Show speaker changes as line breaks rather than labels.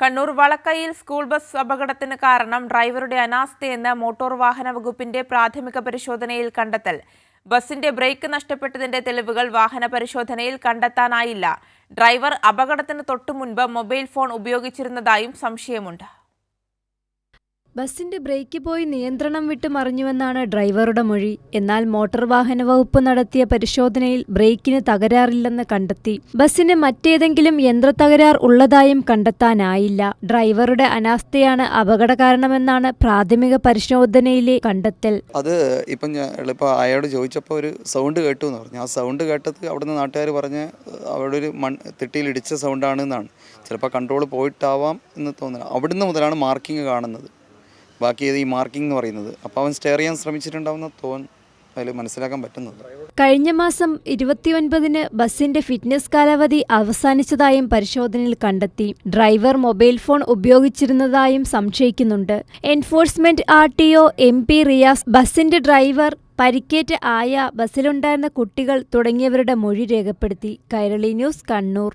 Kannur വളക്കയിൽ school bus അപകടത്തിന് കാരണം ഡ്രൈവറുടെ അനാസ്ഥയെന്ന് മോട്ടോർ വാഹന വകുപ്പിന്റെ പ്രാഥമിക പരിശോധനയിൽ കണ്ടെത്തൽ. ബസിന്റെ ബ്രേക്ക് നഷ്ടപ്പെട്ടതിന്റെ തെളിവുകൾ വാഹന പരിശോധനയിൽ കണ്ടെത്താനായില്ല. ഡ്രൈവർ അപകടത്തിന് തൊട്ടുമുൻപ് മൊബൈൽ ഫോൺ ഉപയോഗിച്ചിരുന്നതായും സംശയമുണ്ട്.
ബസിന്റെ ബ്രേക്ക് പോയി നിയന്ത്രണം വിട്ട് മറിഞ്ഞുവെന്നാണ് ഡ്രൈവറുടെ മൊഴി. എന്നാൽ മോട്ടോർ വാഹന വകുപ്പ് നടത്തിയ പരിശോധനയിൽ ബ്രേക്കിന് തകരാറില്ലെന്ന് കണ്ടെത്തി. ബസിന് മറ്റേതെങ്കിലും യന്ത്രത്തകരാർ ഉള്ളതായും കണ്ടെത്താനായില്ല. ഡ്രൈവറുടെ അനാസ്ഥയാണ് അപകട കാരണമെന്നാണ് പ്രാഥമിക പരിശോധനയിലെ കണ്ടെത്തൽ.
അത് ഇപ്പം അയാളോട് ചോദിച്ചപ്പോൾ ഒരു സൗണ്ട് കേട്ടു എന്ന് പറഞ്ഞു. ആ സൗണ്ട് കേട്ടത് അവിടുന്ന് നാട്ടുകാർ പറഞ്ഞ് അവിടെ ഒരു തിട്ടിയിലിടിച്ച സൗണ്ടാണെന്നാണ്. ചിലപ്പോൾ കൺട്രോൾ പോയിട്ടാവാം എന്ന് തോന്നുന്നു. അവിടുന്ന് മുതലാണ് മാർക്കിങ് കാണുന്നത്. ബാക്കി ഈ മാർക്കിംഗ് എന്ന് പറയുന്നത്. അപ്പോൾ അവൻ സ്റ്റെയർ ചെയ്യാൻ ശ്രമിച്ചിട്ടുണ്ടാവുന്ന അതിൽ മനസ്സിലാക്കാൻ പറ്റുന്നത്.
കഴിഞ്ഞ മാസം 29-ന് ബസിന്റെ ഫിറ്റ്നസ് കാലാവധി അവസാനിച്ചതായും പരിശോധനയിൽ കണ്ടെത്തി. ഡ്രൈവർ മൊബൈൽ ഫോൺ ഉപയോഗിച്ചിരുന്നതായും സംശയിക്കുന്നുണ്ട്. എൻഫോഴ്സ്മെന്റ് RTO MP റിയാസ്, ബസിന്റെ ഡ്രൈവർ, പരിക്കേറ്റ ആയ, ബസിലുണ്ടായിരുന്ന കുട്ടികൾ തുടങ്ങിയവരുടെ മൊഴി രേഖപ്പെടുത്തി. കൈരളി ന്യൂസ്, കണ്ണൂർ.